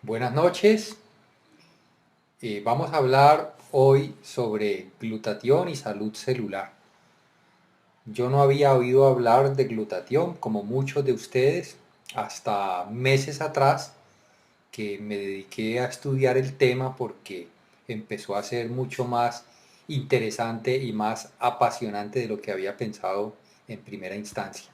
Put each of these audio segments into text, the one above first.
Buenas noches. Vamos a hablar hoy sobre glutatión y salud celular. Yo no había oído hablar de glutatión como muchos de ustedes hasta meses atrás que me dediqué a estudiar el tema porque empezó a ser mucho más interesante y más apasionante de lo que había pensado en primera instancia.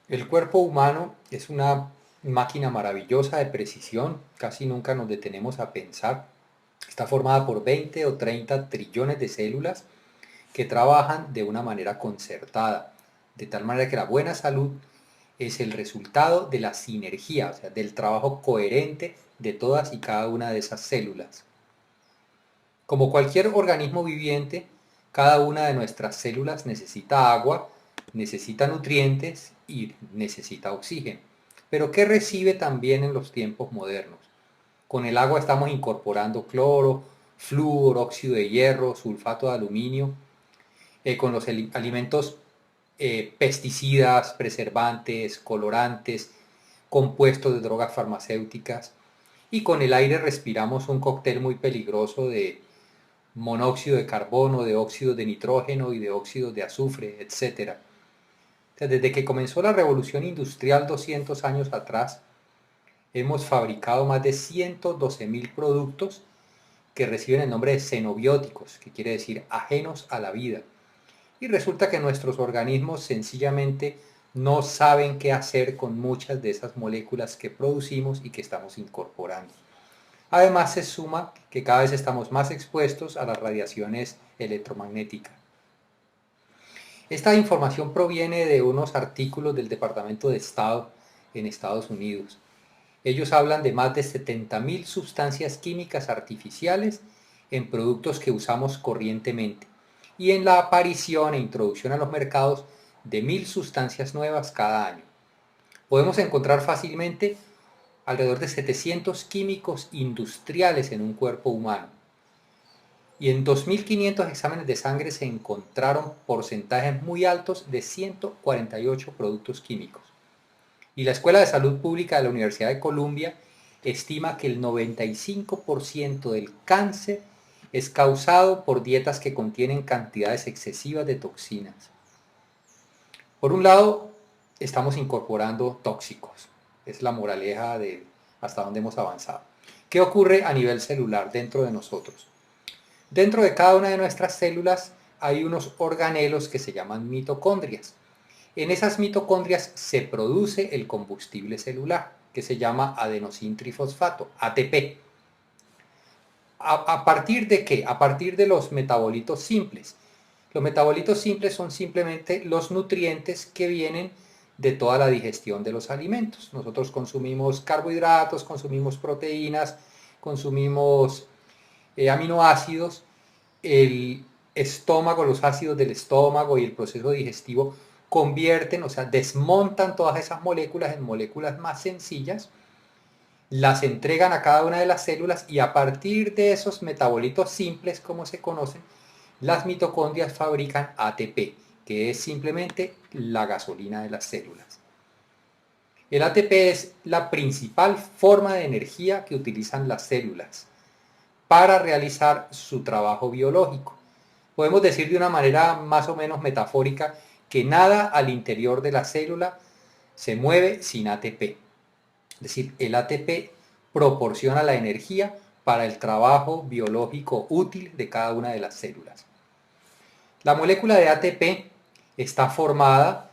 El cuerpo humano es una máquina maravillosa de precisión, casi nunca nos detenemos a pensar. Está formada por 20 o 30 trillones de células que trabajan de una manera concertada, de tal manera que la buena salud es el resultado de la sinergia, o sea, del trabajo coherente de todas y cada una de esas células. Como cualquier organismo viviente, cada una de nuestras células necesita agua, necesita nutrientes y necesita oxígeno. Pero ¿qué recibe también en los tiempos modernos? Con el agua estamos incorporando cloro, flúor, óxido de hierro, sulfato de aluminio. Con los alimentos pesticidas, preservantes, colorantes, compuestos de drogas farmacéuticas. Y con el aire respiramos un cóctel muy peligroso de monóxido de carbono, de óxidos de nitrógeno y de óxidos de azufre, etcétera. Desde que comenzó la revolución industrial 200 años atrás, hemos fabricado más de 112.000 productos que reciben el nombre de xenobióticos, que quiere decir ajenos a la vida. Y resulta que nuestros organismos sencillamente no saben qué hacer con muchas de esas moléculas que producimos y que estamos incorporando. Además se suma que cada vez estamos más expuestos a las radiaciones electromagnéticas. Esta información proviene de unos artículos del Departamento de Estado en Estados Unidos. Ellos hablan de más de 70.000 sustancias químicas artificiales en productos que usamos corrientemente y en la aparición e introducción a los mercados de 1.000 sustancias nuevas cada año. Podemos encontrar fácilmente alrededor de 700 químicos industriales en un cuerpo humano. Y en 2.500 exámenes de sangre se encontraron porcentajes muy altos de 148 productos químicos. Y la Escuela de Salud Pública de la Universidad de Columbia estima que el 95% del cáncer es causado por dietas que contienen cantidades excesivas de toxinas. Por un lado, estamos incorporando tóxicos. Es la moraleja de hasta dónde hemos avanzado. ¿Qué ocurre a nivel celular dentro de nosotros? Dentro de cada una de nuestras células hay unos organelos que se llaman mitocondrias. En esas mitocondrias se produce el combustible celular, que se llama adenosintrifosfato, ATP. ¿A partir de qué? A partir de los metabolitos simples. Los metabolitos simples son simplemente los nutrientes que vienen de toda la digestión de los alimentos. Nosotros consumimos carbohidratos, consumimos proteínas, consumimos aminoácidos. El estómago, los ácidos del estómago y el proceso digestivo convierten, o sea, desmontan todas esas moléculas en moléculas más sencillas, las entregan a cada una de las células y a partir de esos metabolitos simples, como se conocen, las mitocondrias fabrican ATP, que es simplemente la gasolina de las células. El ATP es la principal forma de energía que utilizan las células para realizar su trabajo biológico. Podemos decir de una manera más o menos metafórica que nada al interior de la célula se mueve sin ATP. Es decir, el ATP proporciona la energía para el trabajo biológico útil de cada una de las células. La molécula de ATP está formada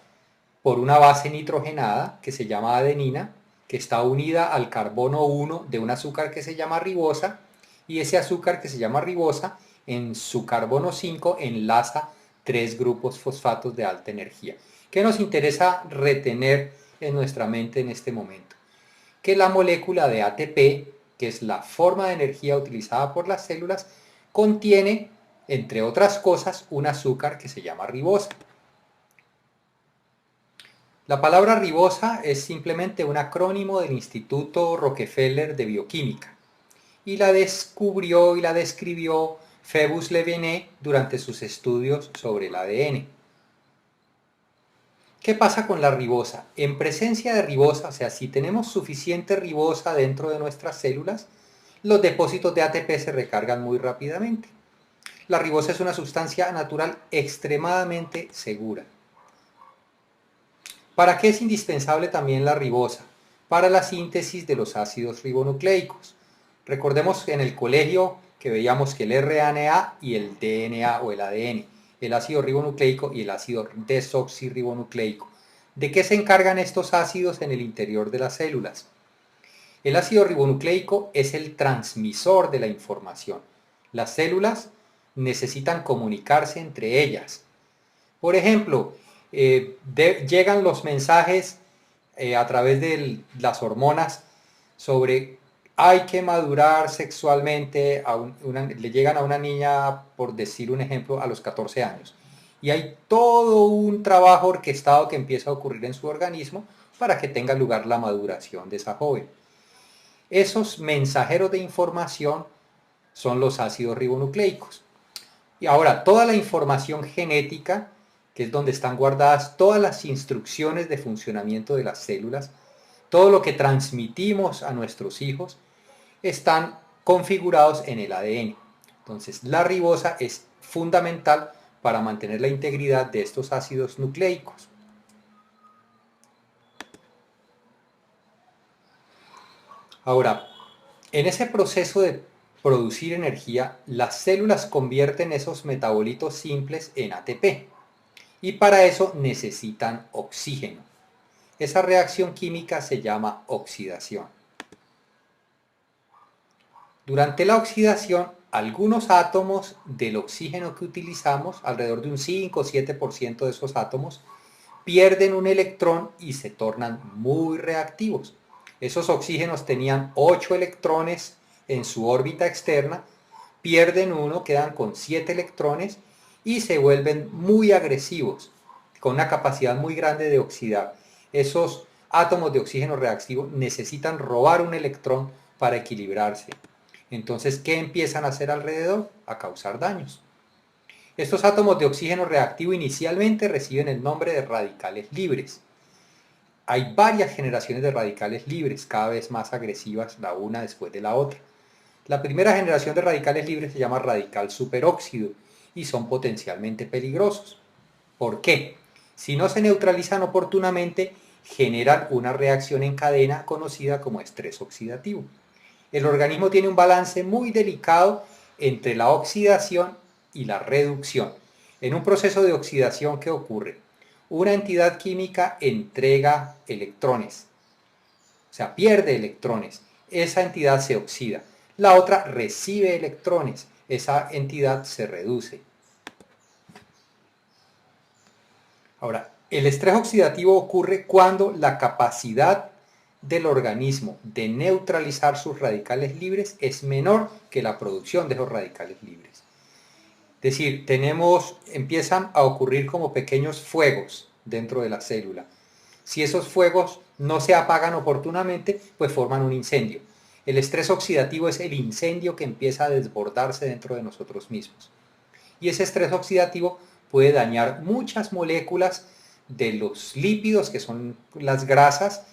por una base nitrogenada que se llama adenina, que está unida al carbono 1 de un azúcar que se llama ribosa, y ese azúcar que se llama ribosa en su carbono 5 enlaza tres grupos fosfatos de alta energía. ¿Qué nos interesa retener en nuestra mente en este momento? Que la molécula de ATP, que es la forma de energía utilizada por las células, contiene, entre otras cosas, un azúcar que se llama ribosa. La palabra ribosa es simplemente un acrónimo del Instituto Rockefeller de Bioquímica y la descubrió y la describió Phoebus Levené durante sus estudios sobre el ADN. ¿Qué pasa con la ribosa? En presencia de ribosa, o sea, si tenemos suficiente ribosa dentro de nuestras células, los depósitos de ATP se recargan muy rápidamente. La ribosa es una sustancia natural extremadamente segura. ¿Para qué es indispensable también la ribosa? Para la síntesis de los ácidos ribonucleicos. Recordemos en el colegio que veíamos que el RNA y el DNA o el ADN, el ácido ribonucleico y el ácido desoxirribonucleico. ¿De qué se encargan estos ácidos en el interior de las células? El ácido ribonucleico es el transmisor de la información. Las células necesitan comunicarse entre ellas. Por ejemplo, llegan los mensajes a través de las hormonas sobre hay que madurar sexualmente, le llegan a una niña, por decir un ejemplo, a los 14 años. Y hay todo un trabajo orquestado que empieza a ocurrir en su organismo para que tenga lugar la maduración de esa joven. Esos mensajeros de información son los ácidos ribonucleicos. Y ahora, toda la información genética, que es donde están guardadas todas las instrucciones de funcionamiento de las células, todo lo que transmitimos a nuestros hijos, están configurados en el ADN. Entonces, la ribosa es fundamental para mantener la integridad de estos ácidos nucleicos. Ahora, en ese proceso de producir energía, las células convierten esos metabolitos simples en ATP y para eso necesitan oxígeno. Esa reacción química se llama oxidación. Durante la oxidación, algunos átomos del oxígeno que utilizamos, alrededor de un 5 o 7% de esos átomos, pierden un electrón y se tornan muy reactivos. Esos oxígenos tenían 8 electrones en su órbita externa, pierden uno, quedan con 7 electrones y se vuelven muy agresivos, con una capacidad muy grande de oxidar. Esos átomos de oxígeno reactivo necesitan robar un electrón para equilibrarse. Entonces, ¿qué empiezan a hacer alrededor? A causar daños. Estos átomos de oxígeno reactivo inicialmente reciben el nombre de radicales libres. Hay varias generaciones de radicales libres, cada vez más agresivas la una después de la otra. La primera generación de radicales libres se llama radical superóxido y son potencialmente peligrosos. ¿Por qué? Si no se neutralizan oportunamente, generan una reacción en cadena conocida como estrés oxidativo. El organismo tiene un balance muy delicado entre la oxidación y la reducción. En un proceso de oxidación, ¿qué ocurre? Una entidad química entrega electrones, o sea, pierde electrones. Esa entidad se oxida. La otra recibe electrones. Esa entidad se reduce. Ahora, el estrés oxidativo ocurre cuando la capacidad del organismo de neutralizar sus radicales libres es menor que la producción de esos radicales libres. Es decir, empiezan a ocurrir como pequeños fuegos dentro de la célula. Si esos fuegos no se apagan oportunamente, pues forman un incendio. El estrés oxidativo es el incendio que empieza a desbordarse dentro de nosotros mismos. Y ese estrés oxidativo puede dañar muchas moléculas de los lípidos, que son las grasas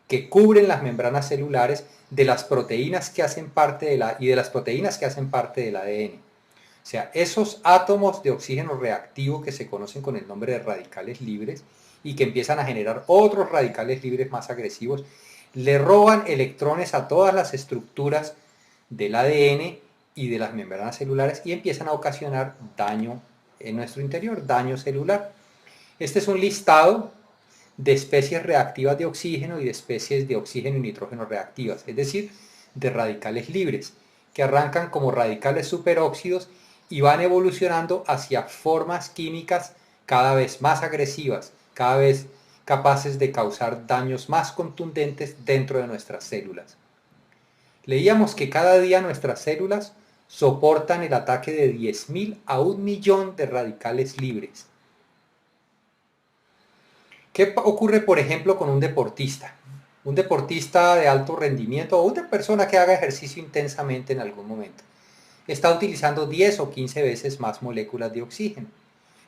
que cubren las membranas celulares, de las proteínas que hacen parte y de las proteínas que hacen parte del ADN. O sea, esos átomos de oxígeno reactivo que se conocen con el nombre de radicales libres y que empiezan a generar otros radicales libres más agresivos, le roban electrones a todas las estructuras del ADN y de las membranas celulares y empiezan a ocasionar daño en nuestro interior, daño celular. Este es un listado de especies reactivas de oxígeno y de especies de oxígeno y nitrógeno reactivas, es decir, de radicales libres, que arrancan como radicales superóxidos y van evolucionando hacia formas químicas cada vez más agresivas, cada vez capaces de causar daños más contundentes dentro de nuestras células. Leíamos que cada día nuestras células soportan el ataque de 10.000 a 1.000.000 de radicales libres. ¿Qué ocurre, por ejemplo, con un deportista? Un deportista de alto rendimiento o una persona que haga ejercicio intensamente en algún momento. está utilizando 10 o 15 veces más moléculas de oxígeno.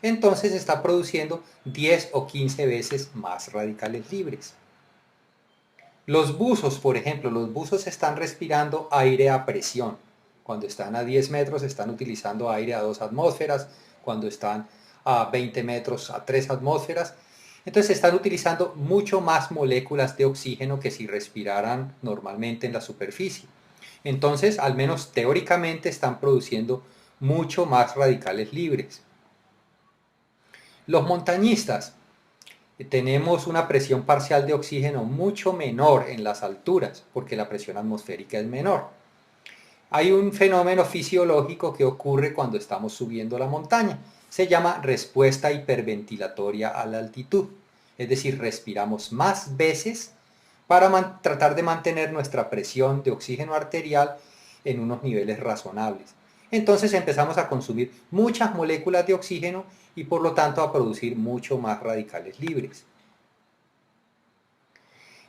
Entonces está produciendo 10 o 15 veces más radicales libres. Los buzos, por ejemplo, los buzos están respirando aire a presión. Cuando están a 10 metros están utilizando aire a 2 atmósferas, cuando están a 20 metros a 3 atmósferas. Entonces están utilizando mucho más moléculas de oxígeno que si respiraran normalmente en la superficie. Entonces, al menos teóricamente, están produciendo mucho más radicales libres. Los montañistas, tenemos una presión parcial de oxígeno mucho menor en las alturas, porque la presión atmosférica es menor. Hay un fenómeno fisiológico que ocurre cuando estamos subiendo la montaña. Se llama respuesta hiperventilatoria a la altitud. Es decir, respiramos más veces para tratar de mantener nuestra presión de oxígeno arterial en unos niveles razonables. Entonces empezamos a consumir muchas moléculas de oxígeno y por lo tanto a producir mucho más radicales libres.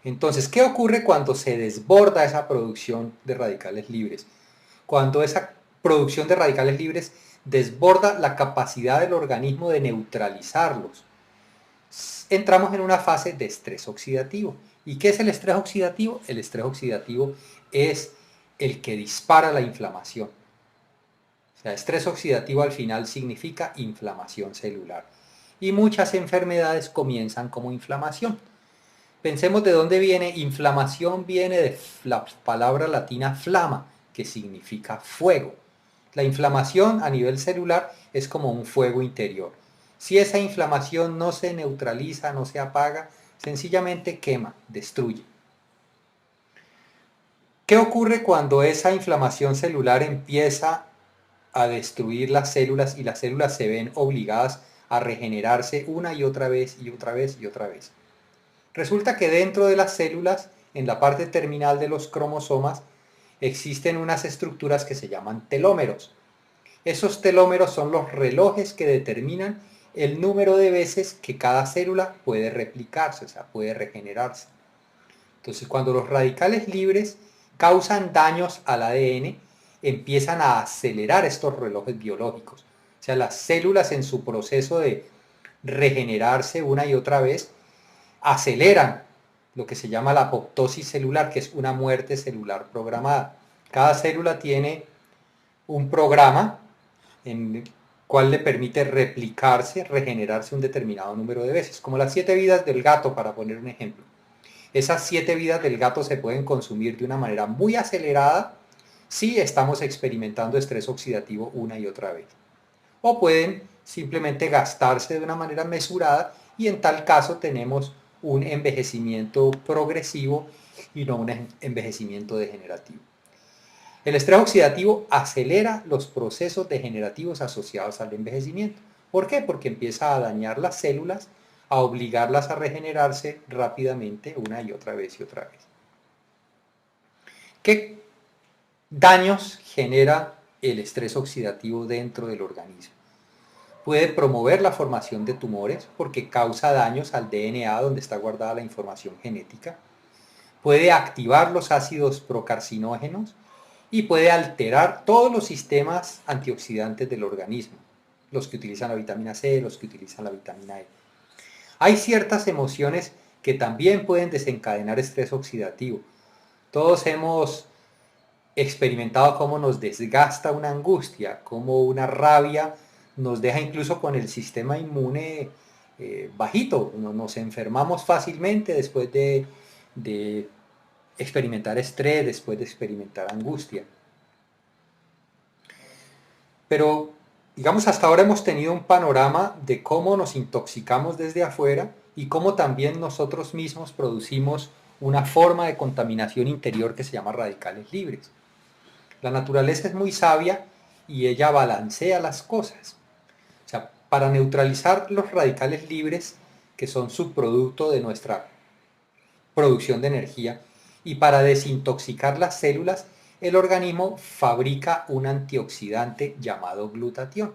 Entonces, ¿qué ocurre cuando se desborda esa producción de radicales libres? Cuando esa producción de radicales libres desborda la capacidad del organismo de neutralizarlos, entramos en una fase de estrés oxidativo. ¿Y qué es el estrés oxidativo? El estrés oxidativo es el que dispara la inflamación. O sea, estrés oxidativo al final significa inflamación celular. Y muchas enfermedades comienzan como inflamación. Pensemos de dónde viene. Inflamación viene de la palabra latina flama, que significa fuego. La inflamación a nivel celular es como un fuego interior. Si esa inflamación no se neutraliza, no se apaga, sencillamente quema, destruye. ¿Qué ocurre cuando esa inflamación celular empieza a destruir las células y las células se ven obligadas a regenerarse una y otra vez y otra vez y otra vez? Resulta que dentro de las células, en la parte terminal de los cromosomas, existen unas estructuras que se llaman telómeros. Esos telómeros son los relojes que determinan el número de veces que cada célula puede replicarse, o sea, puede regenerarse. Entonces, cuando los radicales libres causan daños al ADN, empiezan a acelerar estos relojes biológicos. O sea, las células en su proceso de regenerarse una y otra vez aceleran lo que se llama la apoptosis celular, que es una muerte celular programada. Cada célula tiene un programa en el cual le permite replicarse, regenerarse un determinado número de veces, como las 7 vidas del gato, para poner un ejemplo. Esas 7 vidas del gato se pueden consumir de una manera muy acelerada si estamos experimentando estrés oxidativo una y otra vez. O pueden simplemente gastarse de una manera mesurada y en tal caso tenemos un envejecimiento progresivo y no un envejecimiento degenerativo. El estrés oxidativo acelera los procesos degenerativos asociados al envejecimiento. ¿Por qué? Porque empieza a dañar las células, a obligarlas a regenerarse rápidamente una y otra vez y otra vez. ¿Qué daños genera el estrés oxidativo dentro del organismo? Puede promover la formación de tumores porque causa daños al DNA donde está guardada la información genética. Puede activar los ácidos procarcinógenos y puede alterar todos los sistemas antioxidantes del organismo, los que utilizan la vitamina C, los que utilizan la vitamina E. Hay ciertas emociones que también pueden desencadenar estrés oxidativo. Todos hemos experimentado cómo nos desgasta una angustia, cómo una rabia nos deja incluso con el sistema inmune bajito. Nos enfermamos fácilmente después de experimentar estrés, después de experimentar angustia. Pero, digamos, hasta ahora hemos tenido un panorama de cómo nos intoxicamos desde afuera y cómo también nosotros mismos producimos una forma de contaminación interior que se llama radicales libres. La naturaleza es muy sabia y ella balancea las cosas. O sea, para neutralizar los radicales libres, que son subproducto de nuestra producción de energía, y para desintoxicar las células, el organismo fabrica un antioxidante llamado glutatión.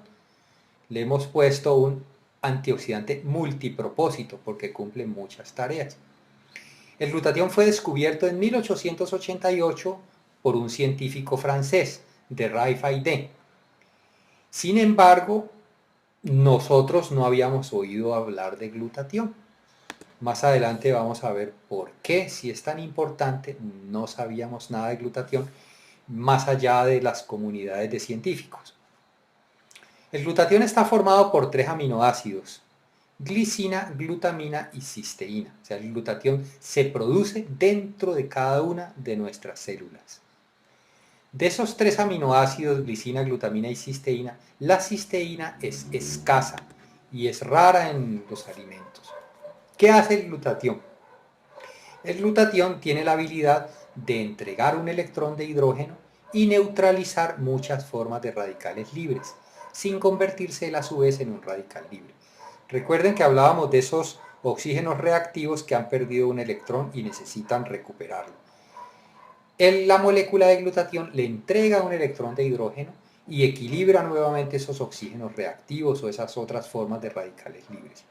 Le hemos puesto un antioxidante multipropósito porque cumple muchas tareas. El glutatión fue descubierto en 1888 por un científico francés de RFID. Sin embargo, nosotros no habíamos oído hablar de glutatión. Más adelante vamos a ver por qué, si es tan importante, no sabíamos nada de glutatión, más allá de las comunidades de científicos. El glutatión está formado por 3 aminoácidos: glicina, glutamina y cisteína. O sea, el glutatión se produce dentro de cada una de nuestras células. De esos 3 aminoácidos, glicina, glutamina y cisteína, la cisteína es escasa y es rara en los alimentos. ¿Qué hace el glutatión? El glutatión tiene la habilidad de entregar un electrón de hidrógeno y neutralizar muchas formas de radicales libres, sin convertirse él a su vez en un radical libre. Recuerden que hablábamos de esos oxígenos reactivos que han perdido un electrón y necesitan recuperarlo. La molécula de glutatión le entrega un electrón de hidrógeno y equilibra nuevamente esos oxígenos reactivos o esas otras formas de radicales libres.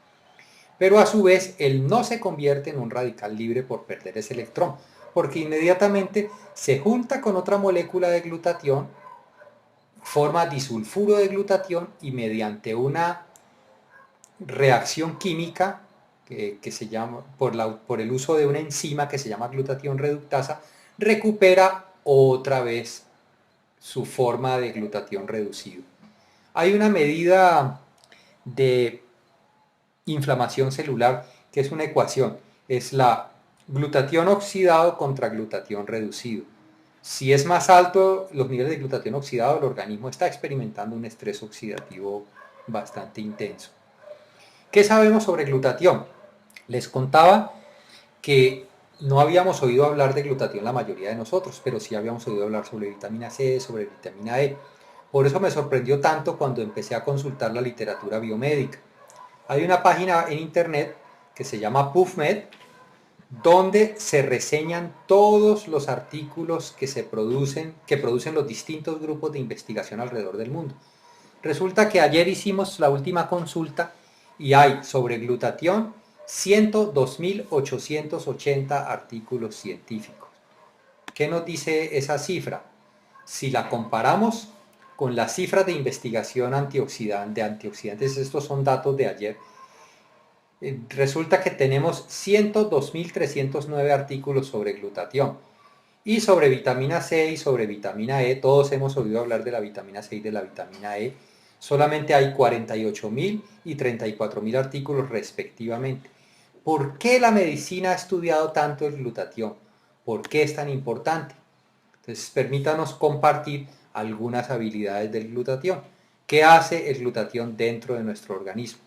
Pero a su vez, él no se convierte en un radical libre por perder ese electrón, porque inmediatamente se junta con otra molécula de glutatión, forma disulfuro de glutatión y mediante una reacción química que se llama, por el uso de una enzima que se llama glutatión reductasa, recupera otra vez su forma de glutatión reducido. Hay una medida de inflamación celular que es una ecuación, es la glutatión oxidado contra glutatión reducido. Si es más alto los niveles de glutatión oxidado, el organismo está experimentando un estrés oxidativo bastante intenso. ¿Qué sabemos sobre glutatión? Les contaba que no habíamos oído hablar de glutatión la mayoría de nosotros, pero sí habíamos oído hablar sobre vitamina C, sobre vitamina E. Por eso me sorprendió tanto cuando empecé a consultar la literatura biomédica. Hay una página en internet que se llama PubMed, donde se reseñan todos los artículos que producen los distintos grupos de investigación alrededor del mundo. Resulta que ayer hicimos la última consulta y hay sobre glutatión 102.880 artículos científicos. ¿Qué nos dice esa cifra? Si la comparamos con las cifras de investigación de antioxidantes, estos son datos de ayer, resulta que tenemos 102.309 artículos sobre glutatión. Y sobre vitamina C y sobre vitamina E, todos hemos oído hablar de la vitamina C y de la vitamina E, solamente hay 48.000 y 34.000 artículos respectivamente. ¿Por qué la medicina ha estudiado tanto el glutatión? ¿Por qué es tan importante? Entonces, permítanos compartir algunas habilidades del glutatión. ¿Qué hace el glutatión dentro de nuestro organismo?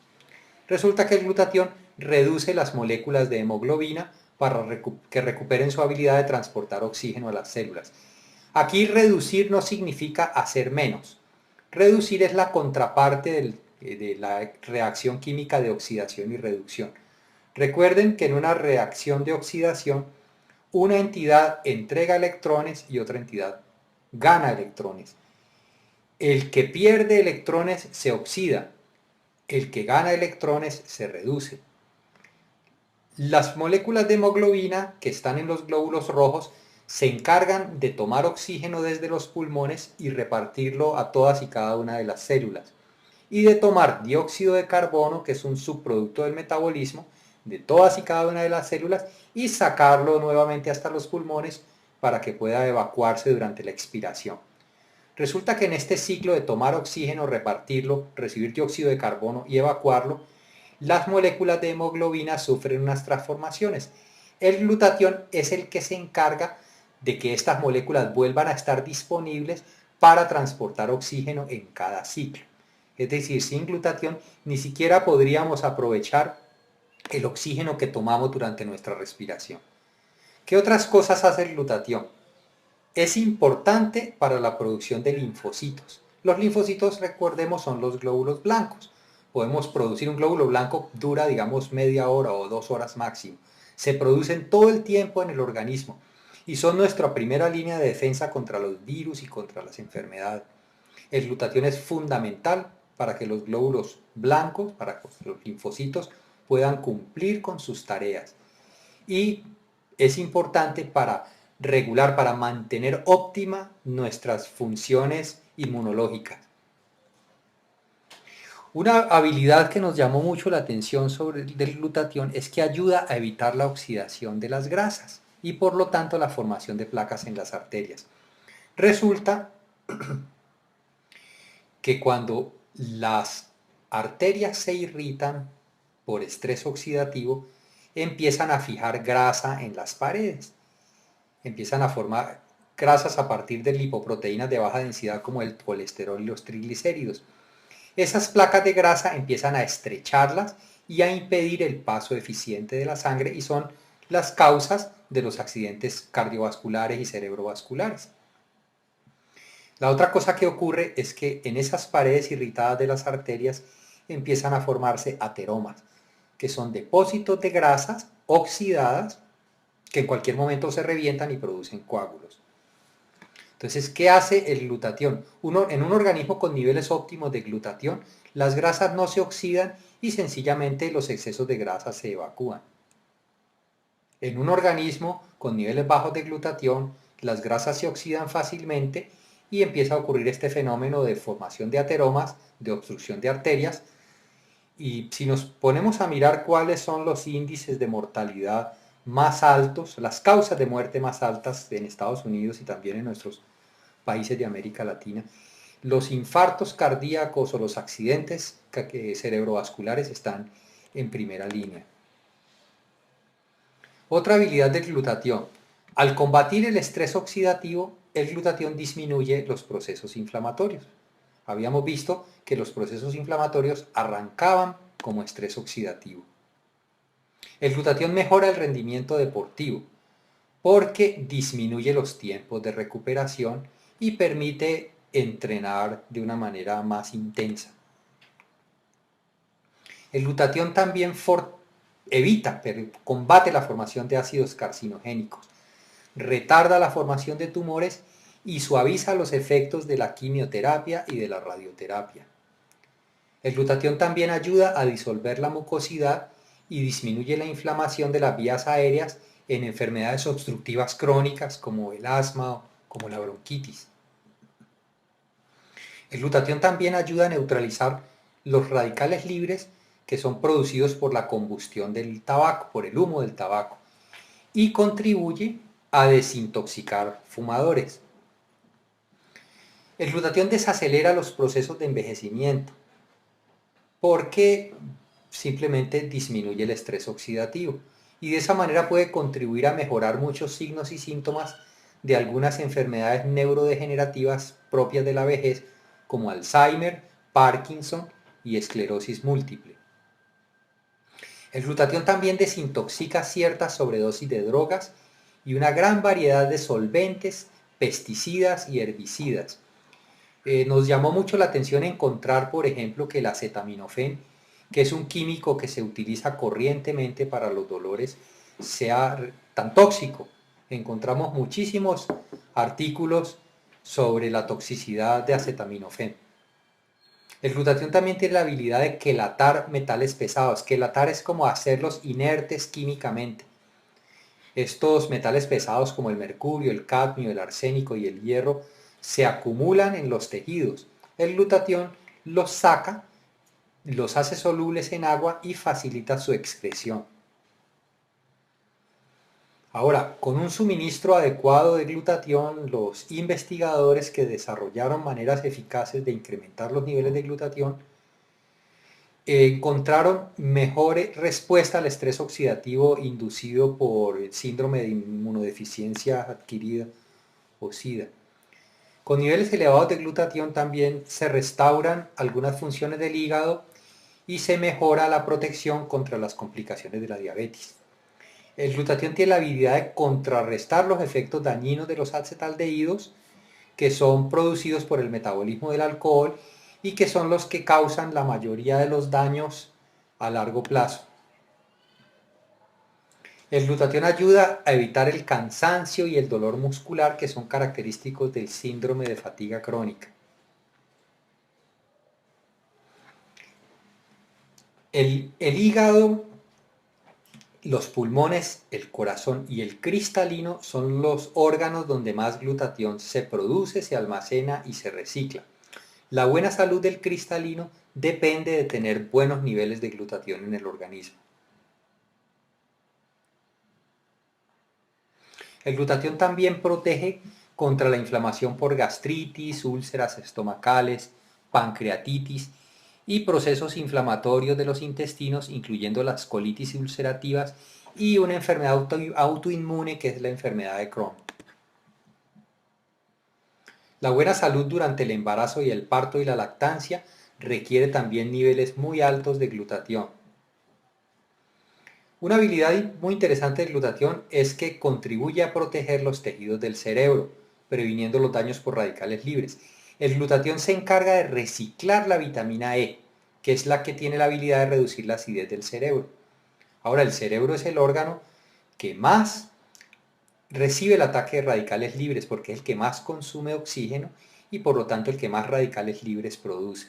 Resulta que el glutatión reduce las moléculas de hemoglobina para que recuperen su habilidad de transportar oxígeno a las células. Aquí reducir no significa hacer menos. Reducir es la contraparte de la reacción química de oxidación y reducción. Recuerden que en una reacción de oxidación, una entidad entrega electrones y otra entidad gana electrones. El que pierde electrones se oxida, el que gana electrones se reduce. Las moléculas de hemoglobina que están en los glóbulos rojos se encargan de tomar oxígeno desde los pulmones y repartirlo a todas y cada una de las células, y de tomar dióxido de carbono, que es un subproducto del metabolismo de todas y cada una de las células, y sacarlo nuevamente hasta los pulmones para que pueda evacuarse durante la expiración. Resulta que en este ciclo de tomar oxígeno, repartirlo, recibir dióxido de carbono y evacuarlo, las moléculas de hemoglobina sufren unas transformaciones. El glutatión es el que se encarga de que estas moléculas vuelvan a estar disponibles para transportar oxígeno en cada ciclo. Es decir, sin glutatión ni siquiera podríamos aprovechar el oxígeno que tomamos durante nuestra respiración. ¿Qué otras cosas hace el glutatión? Es importante para la producción de linfocitos. Los linfocitos, recordemos, son los glóbulos blancos. Podemos producir un glóbulo blanco, dura digamos media hora o 2 horas máximo. Se producen todo el tiempo en el organismo y son nuestra primera línea de defensa contra los virus y contra las enfermedades. El glutatión es fundamental para que los glóbulos blancos, para que los linfocitos puedan cumplir con sus tareas. Y es importante para regular, para mantener óptima nuestras funciones inmunológicas. Una habilidad que nos llamó mucho la atención sobre el glutatión es que ayuda a evitar la oxidación de las grasas y por lo tanto la formación de placas en las arterias. Resulta que cuando las arterias se irritan por estrés oxidativo, empiezan a fijar grasa en las paredes, empiezan a formar grasas a partir de lipoproteínas de baja densidad como el colesterol y los triglicéridos. Esas placas de grasa empiezan a estrecharlas y a impedir el paso eficiente de la sangre y son las causas de los accidentes cardiovasculares y cerebrovasculares. La otra cosa que ocurre es que en esas paredes irritadas de las arterias empiezan a formarse ateromas, que son depósitos de grasas oxidadas que en cualquier momento se revientan y producen coágulos. Entonces, ¿qué hace el glutatión? En un organismo con niveles óptimos de glutatión, las grasas no se oxidan y sencillamente los excesos de grasa se evacúan. En un organismo con niveles bajos de glutatión, las grasas se oxidan fácilmente y empieza a ocurrir este fenómeno de formación de ateromas, de obstrucción de arterias. Y si nos ponemos a mirar cuáles son los índices de mortalidad más altos, las causas de muerte más altas en Estados Unidos y también en nuestros países de América Latina, los infartos cardíacos o los accidentes cerebrovasculares están en primera línea. Otra habilidad del glutatión. Al combatir el estrés oxidativo, el glutatión disminuye los procesos inflamatorios. Habíamos visto que los procesos inflamatorios arrancaban como estrés oxidativo. El glutatión mejora el rendimiento deportivo porque disminuye los tiempos de recuperación y permite entrenar de una manera más intensa. El glutatión también combate la formación de ácidos carcinogénicos, retarda la formación de tumores y suaviza los efectos de la quimioterapia y de la radioterapia. El glutatión también ayuda a disolver la mucosidad y disminuye la inflamación de las vías aéreas en enfermedades obstructivas crónicas como el asma o como la bronquitis. El glutatión también ayuda a neutralizar los radicales libres que son producidos por la combustión del tabaco, por el humo del tabaco, y contribuye a desintoxicar fumadores. El glutatión desacelera los procesos de envejecimiento porque simplemente disminuye el estrés oxidativo y de esa manera puede contribuir a mejorar muchos signos y síntomas de algunas enfermedades neurodegenerativas propias de la vejez como Alzheimer, Parkinson y esclerosis múltiple. El glutatión también desintoxica ciertas sobredosis de drogas y una gran variedad de solventes, pesticidas y herbicidas. Nos llamó mucho la atención encontrar, por ejemplo, que el acetaminofén, que es un químico que se utiliza corrientemente para los dolores, sea tan tóxico. Encontramos muchísimos artículos sobre la toxicidad de acetaminofén. El glutatión también tiene la habilidad de quelatar metales pesados. Quelatar es como hacerlos inertes químicamente. Estos metales pesados como el mercurio, el cadmio, el arsénico y el hierro se acumulan en los tejidos. El glutatión los saca, los hace solubles en agua y facilita su excreción. Ahora, con un suministro adecuado de glutatión, los investigadores que desarrollaron maneras eficaces de incrementar los niveles de glutatión encontraron mejor respuesta al estrés oxidativo inducido por el síndrome de inmunodeficiencia adquirida o SIDA. Con niveles elevados de glutatión también se restauran algunas funciones del hígado y se mejora la protección contra las complicaciones de la diabetes. El glutatión tiene la habilidad de contrarrestar los efectos dañinos de los acetaldehídos que son producidos por el metabolismo del alcohol y que son los que causan la mayoría de los daños a largo plazo. El glutatión ayuda a evitar el cansancio y el dolor muscular que son característicos del síndrome de fatiga crónica. El hígado Los pulmones, el corazón y el cristalino son los órganos donde más glutatión se produce, se almacena y se recicla. La buena salud del cristalino depende de tener buenos niveles de glutatión en el organismo. El glutatión también protege contra la inflamación por gastritis, úlceras estomacales, pancreatitis y procesos inflamatorios de los intestinos, incluyendo las colitis ulcerativas y una enfermedad autoinmune que es la enfermedad de Crohn. La buena salud durante el embarazo y el parto y la lactancia requiere también niveles muy altos de glutatión. Una habilidad muy interesante del glutatión es que contribuye a proteger los tejidos del cerebro, previniendo los daños por radicales libres. El glutatión se encarga de reciclar la vitamina E, que es la que tiene la habilidad de reducir la acidez del cerebro. Ahora, el cerebro es el órgano que más recibe el ataque de radicales libres porque es el que más consume oxígeno y por lo tanto el que más radicales libres produce.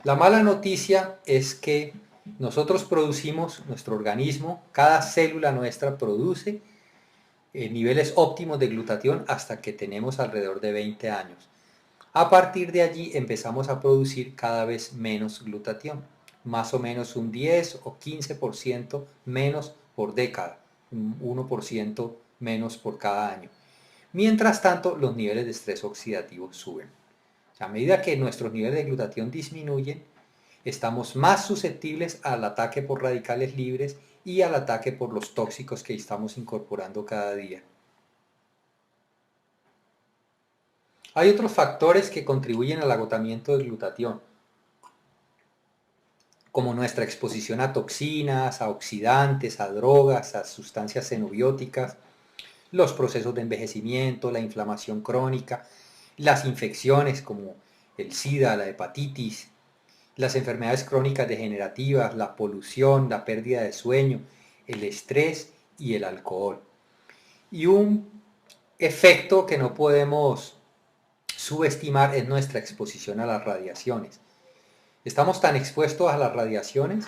La mala noticia es que nosotros producimos, nuestro organismo, cada célula nuestra produce niveles óptimos de glutatión hasta que tenemos alrededor de 20 años. A partir de allí empezamos a producir cada vez menos glutatión, más o menos un 10 o 15% menos por década, un 1% menos por cada año. Mientras tanto, los niveles de estrés oxidativo suben. A medida que nuestros niveles de glutatión disminuyen, estamos más susceptibles al ataque por radicales libres y al ataque por los tóxicos que estamos incorporando cada día. Hay otros factores que contribuyen al agotamiento del glutatión, como nuestra exposición a toxinas, a oxidantes, a drogas, a sustancias xenobióticas, los procesos de envejecimiento, la inflamación crónica, las infecciones como el SIDA, la hepatitis, las enfermedades crónicas degenerativas, la polución, la pérdida de sueño, el estrés y el alcohol. Y un efecto que no podemos subestimar es nuestra exposición a las radiaciones. Estamos tan expuestos a las radiaciones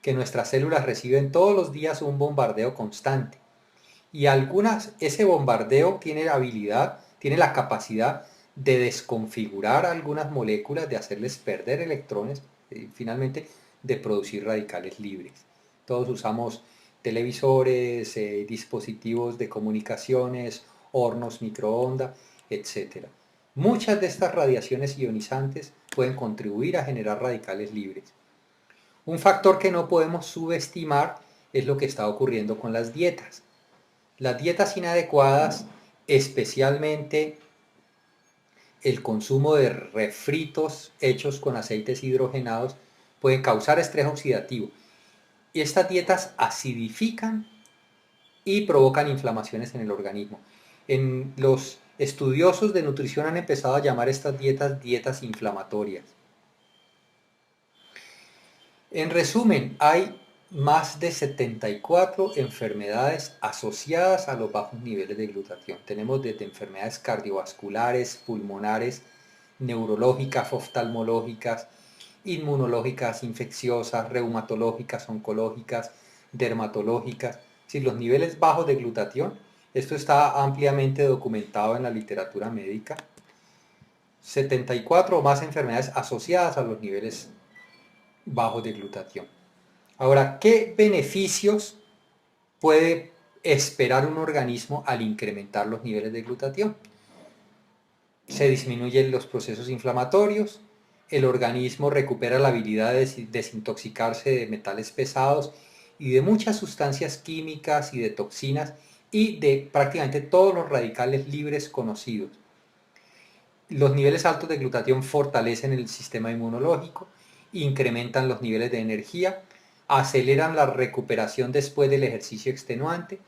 que nuestras células reciben todos los días un bombardeo constante. Y ese bombardeo tiene la capacidad de desconfigurar algunas moléculas, de hacerles perder electrones, finalmente de producir radicales libres. Todos usamos televisores, dispositivos de comunicaciones, hornos microondas, etc. Muchas de estas radiaciones ionizantes pueden contribuir a generar radicales libres. Un factor que no podemos subestimar es lo que está ocurriendo con las dietas. Las dietas inadecuadas, especialmente el consumo de refritos hechos con aceites hidrogenados, pueden causar estrés oxidativo. Y estas dietas acidifican y provocan inflamaciones en el organismo. Los estudiosos de nutrición han empezado a llamar estas dietas inflamatorias. En resumen, hay más de 74 enfermedades asociadas a los bajos niveles de glutatión. Tenemos desde enfermedades cardiovasculares, pulmonares, neurológicas, oftalmológicas, inmunológicas, infecciosas, reumatológicas, oncológicas, dermatológicas. Si los niveles bajos de glutatión, esto está ampliamente documentado en la literatura médica, 74 o más enfermedades asociadas a los niveles bajos de glutatión. Ahora, ¿qué beneficios puede esperar un organismo al incrementar los niveles de glutatión? Se disminuyen los procesos inflamatorios, el organismo recupera la habilidad de desintoxicarse de metales pesados y de muchas sustancias químicas y de toxinas y de prácticamente todos los radicales libres conocidos. Los niveles altos de glutatión fortalecen el sistema inmunológico, incrementan los niveles de energía, aceleran la recuperación después del ejercicio extenuante,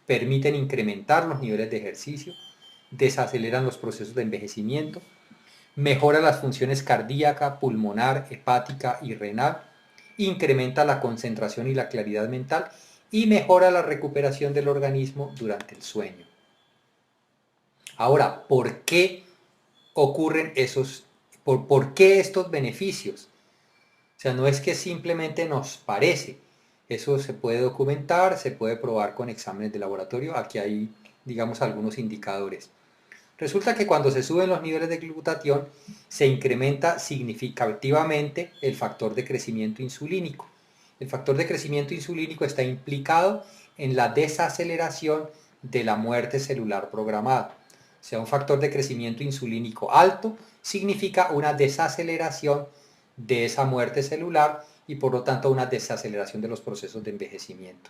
permiten incrementar los niveles de ejercicio, desaceleran los procesos de envejecimiento, mejora las funciones cardíaca, pulmonar, hepática y renal, incrementa la concentración y la claridad mental y mejora la recuperación del organismo durante el sueño. Ahora, ¿por qué ocurren por qué estos beneficios? O sea, no es que simplemente nos parece, Eso se puede documentar, se puede probar con exámenes de laboratorio. Aquí hay, digamos, algunos indicadores. Resulta que cuando se suben los niveles de glutatión, se incrementa significativamente el factor de crecimiento insulínico. El factor de crecimiento insulínico está implicado en la desaceleración de la muerte celular programada. O sea, un factor de crecimiento insulínico alto significa una desaceleración de esa muerte celular y por lo tanto una desaceleración de los procesos de envejecimiento.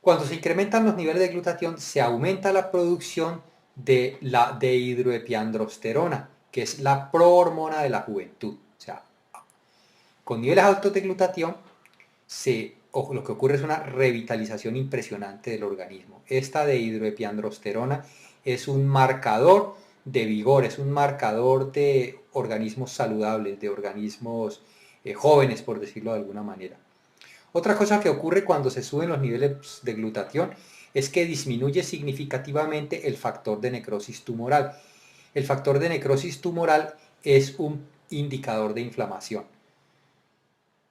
Cuando se incrementan los niveles de glutatión, se aumenta la producción de la dehidroepiandrosterona, que es la prohormona de la juventud. O sea, con niveles altos de glutatión, lo que ocurre es una revitalización impresionante del organismo. Esta dehidroepiandrosterona es un marcador de vigor, es un marcador de organismos saludables, de organismos jóvenes, por decirlo de alguna manera. Otra cosa que ocurre cuando se suben los niveles de glutatión es que disminuye significativamente el factor de necrosis tumoral. El factor de necrosis tumoral es un indicador de inflamación.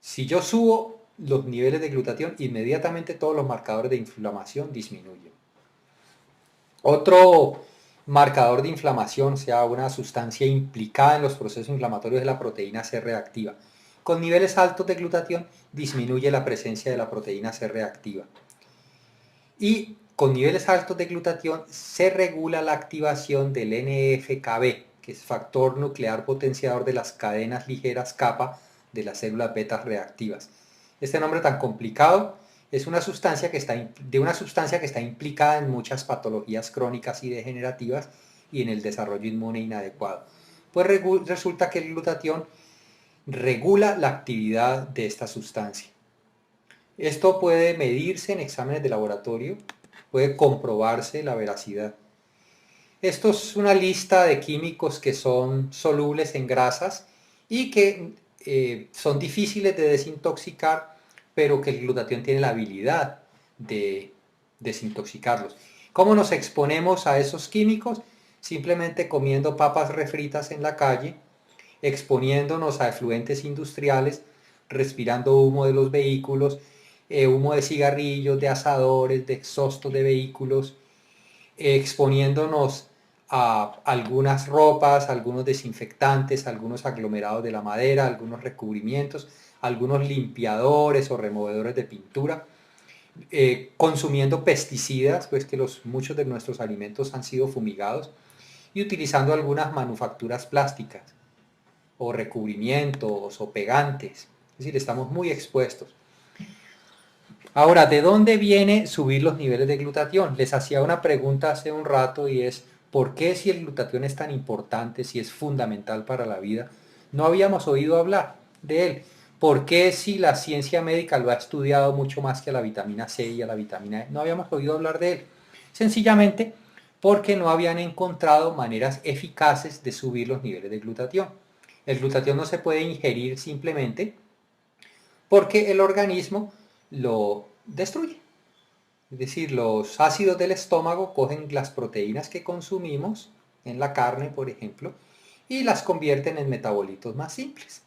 Si yo subo los niveles de glutatión, inmediatamente todos los marcadores de inflamación disminuyen. Otro marcador de inflamación, o sea, una sustancia implicada en los procesos inflamatorios, es la proteína C reactiva. Con niveles altos de glutatión disminuye la presencia de la proteína C reactiva. Y con niveles altos de glutatión se regula la activación del NF-κB, que es factor nuclear potenciador de las cadenas ligeras kappa de las células beta reactivas. Este nombre tan complicado es una sustancia que está implicada en muchas patologías crónicas y degenerativas y en el desarrollo inmune inadecuado. Pues resulta que el glutatión regula la actividad de esta sustancia. Esto puede medirse en exámenes de laboratorio, puede comprobarse la veracidad. Esto es una lista de químicos que son solubles en grasas y que son difíciles de desintoxicar, pero que el glutatión tiene la habilidad de desintoxicarlos. ¿Cómo nos exponemos a esos químicos? Simplemente comiendo papas refritas en la calle, exponiéndonos a efluentes industriales, respirando humo de los vehículos, humo de cigarrillos, de asadores, de exhaustos de vehículos, exponiéndonos a algunas ropas, algunos desinfectantes, algunos aglomerados de la madera, algunos recubrimientos, algunos limpiadores o removedores de pintura, consumiendo pesticidas, pues que muchos de nuestros alimentos han sido fumigados, y utilizando algunas manufacturas plásticas o recubrimientos o pegantes. Es decir, estamos muy expuestos. Ahora, ¿de dónde viene subir los niveles de glutatión? Les hacía una pregunta hace un rato y es, ¿por qué si el glutatión es tan importante, si es fundamental para la vida, no habíamos oído hablar de él? ¿Por qué si la ciencia médica lo ha estudiado mucho más que a la vitamina C y a la vitamina E, no habíamos oído hablar de él? Sencillamente porque no habían encontrado maneras eficaces de subir los niveles de glutatión. El glutatión no se puede ingerir simplemente porque el organismo lo destruye. Es decir, los ácidos del estómago cogen las proteínas que consumimos en la carne, por ejemplo, y las convierten en metabolitos más simples.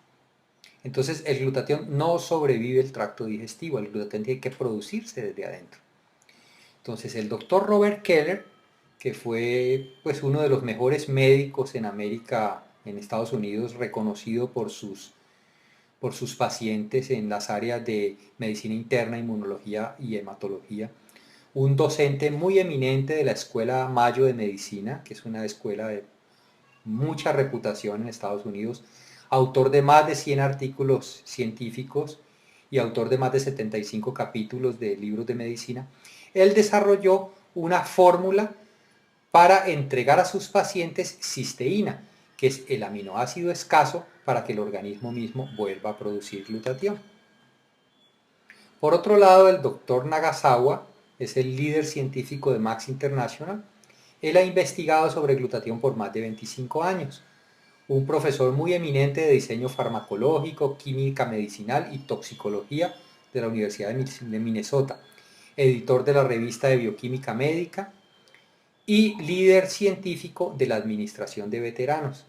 Entonces el glutatión no sobrevive el tracto digestivo, el glutatión tiene que producirse desde adentro. Entonces el doctor Robert Keller, que fue pues uno de los mejores médicos en América, en Estados Unidos, reconocido por sus pacientes en las áreas de medicina interna, inmunología y hematología, un docente muy eminente de la Escuela Mayo de Medicina, que es una escuela de mucha reputación en Estados Unidos, autor de más de 100 artículos científicos y autor de más de 75 capítulos de libros de medicina. Él desarrolló una fórmula para entregar a sus pacientes cisteína, que es el aminoácido escaso para que el organismo mismo vuelva a producir glutatión. Por otro lado, el doctor Nagasawa es el líder científico de Max International. Él ha investigado sobre glutatión por más de 25 años. Un profesor muy eminente de diseño farmacológico, química medicinal y toxicología de la Universidad de Minnesota. Editor de la revista de bioquímica médica y líder científico de la administración de veteranos.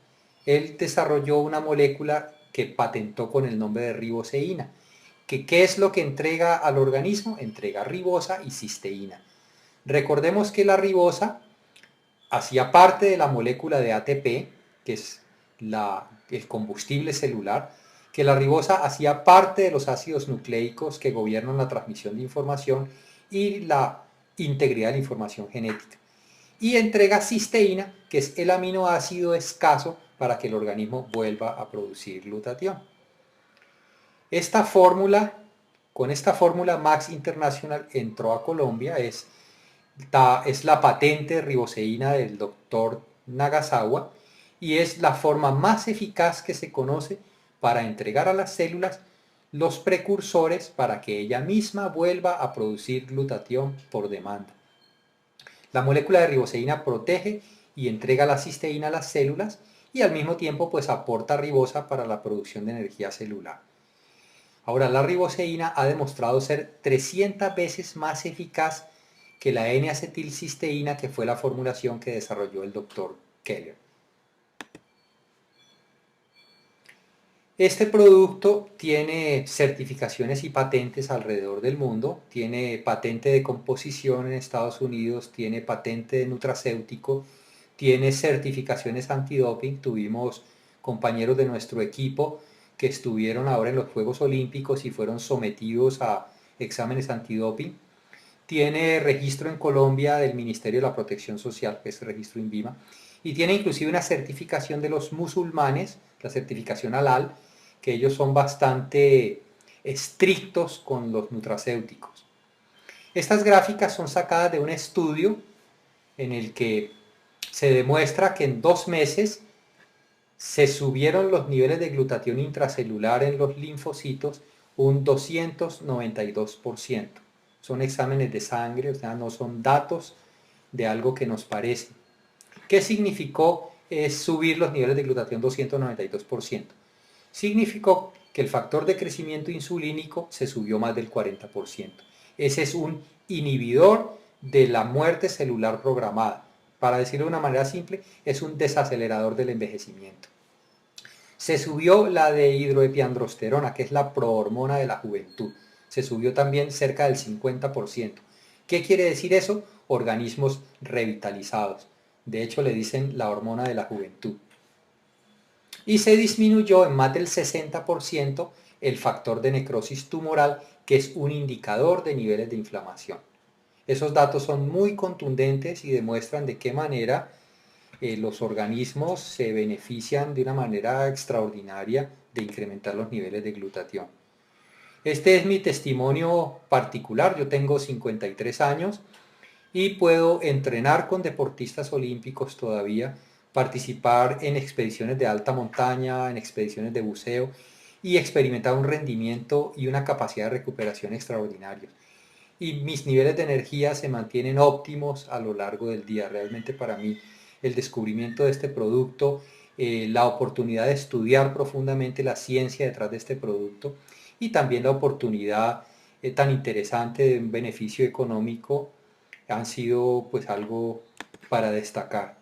Él desarrolló una molécula que patentó con el nombre de riboceína, ¿Qué es lo que entrega al organismo? Entrega ribosa y cisteína. Recordemos que la ribosa hacía parte de la molécula de ATP, que es el combustible celular, que la ribosa hacía parte de los ácidos nucleicos que gobiernan la transmisión de información y la integridad de la información genética. Y entrega cisteína, que es el aminoácido escaso para que el organismo vuelva a producir glutatión. Esta fórmula, con esta fórmula Max International entró a Colombia, es la patente de riboceína del doctor Nagasawa y es la forma más eficaz que se conoce para entregar a las células los precursores para que ella misma vuelva a producir glutatión por demanda. La molécula de riboceína protege y entrega la cisteína a las células y al mismo tiempo pues aporta ribosa para la producción de energía celular. Ahora, la riboceína ha demostrado ser 300 veces más eficaz que la N-acetilcisteína, que fue la formulación que desarrolló el doctor Keller. Este producto tiene certificaciones y patentes alrededor del mundo, tiene patente de composición en Estados Unidos, tiene patente de nutracéutico, tiene certificaciones antidoping. Tuvimos compañeros de nuestro equipo que estuvieron ahora en los Juegos Olímpicos y fueron sometidos a exámenes antidoping. Tiene registro en Colombia del Ministerio de la Protección Social, que es el registro INVIMA, y tiene inclusive una certificación de los musulmanes, la certificación halal, que ellos son bastante estrictos con los nutracéuticos. Estas gráficas son sacadas de un estudio en el que se demuestra que en 2 meses se subieron los niveles de glutatión intracelular en los linfocitos un 292%. Son exámenes de sangre, o sea, no son datos de algo que nos parece. ¿Qué significó subir los niveles de glutatión 292%? Significó que el factor de crecimiento insulínico se subió más del 40%. Ese es un inhibidor de la muerte celular programada. Para decirlo de una manera simple, es un desacelerador del envejecimiento. Se subió la de hidroepiandrosterona, que es la prohormona de la juventud. Se subió también cerca del 50%. ¿Qué quiere decir eso? Organismos revitalizados. De hecho, le dicen la hormona de la juventud. Y se disminuyó en más del 60% el factor de necrosis tumoral, que es un indicador de niveles de inflamación. Esos datos son muy contundentes y demuestran de qué manera los organismos se benefician de una manera extraordinaria de incrementar los niveles de glutatión. Este es mi testimonio particular. Yo tengo 53 años y puedo entrenar con deportistas olímpicos todavía, participar en expediciones de alta montaña, en expediciones de buceo y experimentar un rendimiento y una capacidad de recuperación extraordinarios. Y mis niveles de energía se mantienen óptimos a lo largo del día. Realmente para mí el descubrimiento de este producto, la oportunidad de estudiar profundamente la ciencia detrás de este producto y también la oportunidad tan interesante de un beneficio económico han sido pues algo para destacar.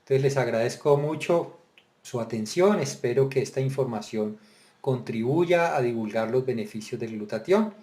Entonces les agradezco mucho su atención, espero que esta información contribuya a divulgar los beneficios del glutatión.